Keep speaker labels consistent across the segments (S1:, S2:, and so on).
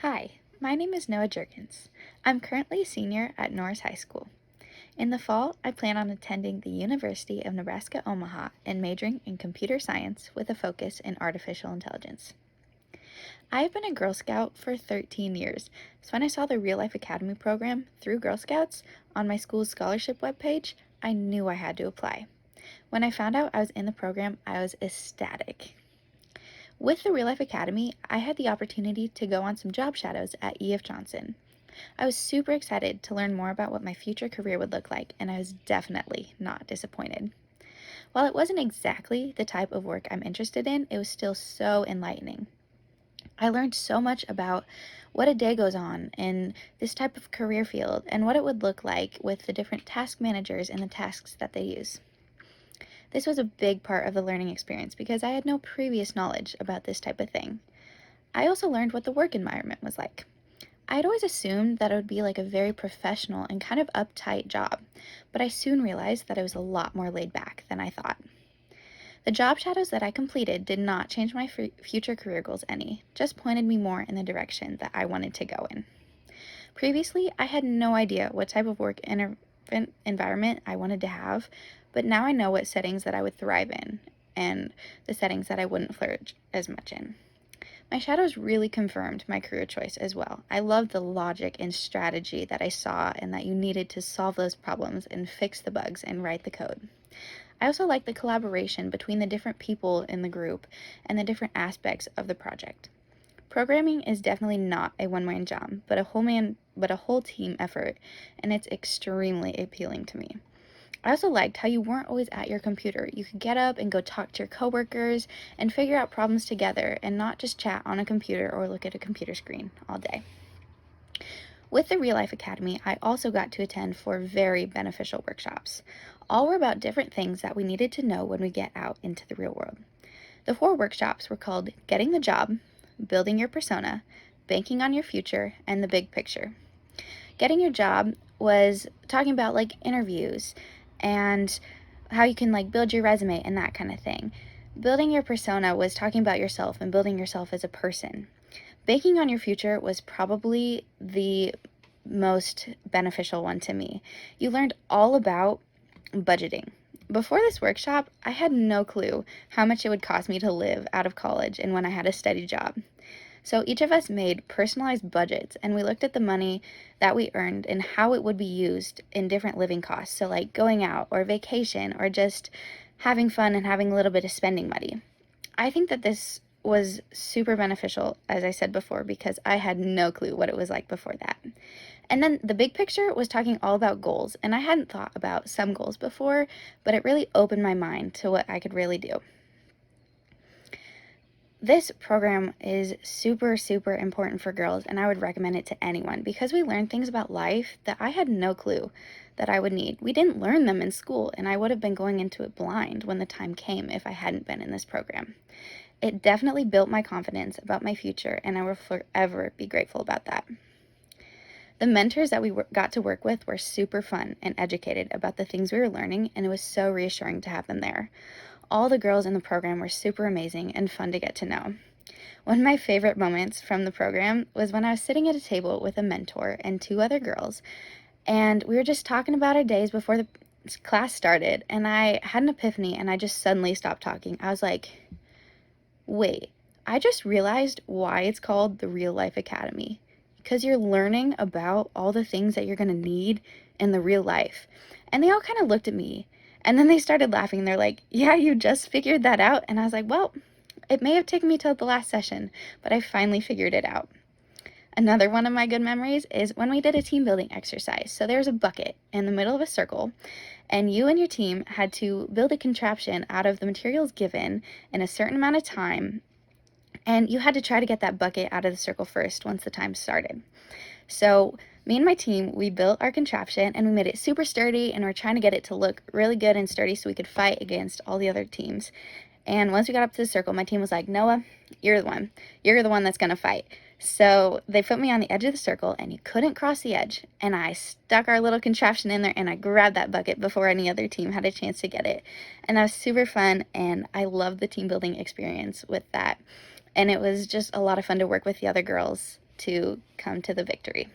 S1: Hi, my name is Noah Jerkins. I'm currently a senior at Norris High School. In the fall, I plan on attending the University of Nebraska-Omaha and majoring in computer science with a focus in artificial intelligence. I have been a Girl Scout for 13 years, so when I saw the Real Life Academy program through Girl Scouts on my school's scholarship webpage, I knew I had to apply. When I found out I was in the program, I was ecstatic. With the Real Life Academy, I had the opportunity to go on some job shadows at E.F. Johnson. I was super excited to learn more about what my future career would look like, and I was definitely not disappointed. While it wasn't exactly the type of work I'm interested in, it was still so enlightening. I learned so much about what a day goes on in this type of career field and what it would look like with the different task managers and the tasks that they use. This was a big part of the learning experience because I had no previous knowledge about this type of thing. I also learned what the work environment was like. I had always assumed that it would be like a very professional and kind of uptight job, but I soon realized that it was a lot more laid back than I thought. The job shadows that I completed did not change my future career goals any, just pointed me more in the direction that I wanted to go in. Previously, I had no idea what type of work environment I wanted to have, but now I know what settings that I would thrive in and the settings that I wouldn't flourish as much in. My shadows really confirmed my career choice as well. I loved the logic and strategy that I saw and that you needed to solve those problems and fix the bugs and write the code. I also liked the collaboration between the different people in the group and the different aspects of the project. Programming is definitely not a one-man job, but a whole team effort, and it's extremely appealing to me. I also liked how you weren't always at your computer. You could get up and go talk to your coworkers and figure out problems together and not just chat on a computer or look at a computer screen all day. With the Real Life Academy, I also got to attend 4 very beneficial workshops. All were about different things that we needed to know when we get out into the real world. The 4 workshops were called Getting the Job, Building Your Persona, Banking on Your Future, and The Big Picture. Getting your job was talking about like interviews and how you can like build your resume and that kind of thing. Building your persona was talking about yourself and building yourself as a person. Banking on your future was probably the most beneficial one to me. You learned all about budgeting. Before this workshop, I had no clue how much it would cost me to live out of college and when I had a steady job. So each of us made personalized budgets and we looked at the money that we earned and how it would be used in different living costs. So, like going out or vacation or just having fun and having a little bit of spending money. I think that this was super beneficial, as I said before, because I had no clue what it was like before that. And then the big picture was talking all about goals, and I hadn't thought about some goals before, but it really opened my mind to what I could really do. This program is super, super important for girls, and I would recommend it to anyone because we learn things about life that I had no clue that I would need. We didn't learn them in school, and I would have been going into it blind when the time came if I hadn't been in this program. It definitely built my confidence about my future, and I will forever be grateful about that. The mentors that we got to work with were super fun and educated about the things we were learning, and it was so reassuring to have them there. All the girls in the program were super amazing and fun to get to know. One of my favorite moments from the program was when I was sitting at a table with a mentor and 2 other girls, and we were just talking about our days before the class started, and I had an epiphany and I just suddenly stopped talking. I was like, wait, I just realized why it's called the Real Life Academy. Because you're learning about all the things that you're going to need in the real life. And they all kind of looked at me and then they started laughing. They're like, yeah, you just figured that out. And I was like, well, it may have taken me till the last session, but I finally figured it out. Another one of my good memories is when we did a team building exercise. So there's a bucket in the middle of a circle, and you and your team had to build a contraption out of the materials given in a certain amount of time, and you had to try to get that bucket out of the circle first once the time started. So me and my team, we built our contraption and we made it super sturdy, and we're trying to get it to look really good and sturdy so we could fight against all the other teams. And once we got up to the circle, my team was like, Noah, you're the one. You're the one that's going to fight. So they put me on the edge of the circle and you couldn't cross the edge. And I stuck our little contraption in there and I grabbed that bucket before any other team had a chance to get it. And that was super fun, and I loved the team building experience with that. And it was just a lot of fun to work with the other girls to come to the victory.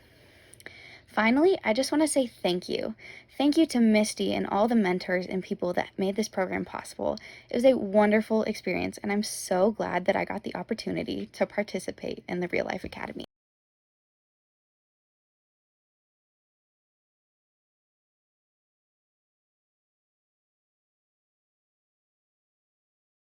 S1: Finally, I just want to say thank you. Thank you to Misty and all the mentors and people that made this program possible. It was a wonderful experience, and I'm so glad that I got the opportunity to participate in the Real Life Academy.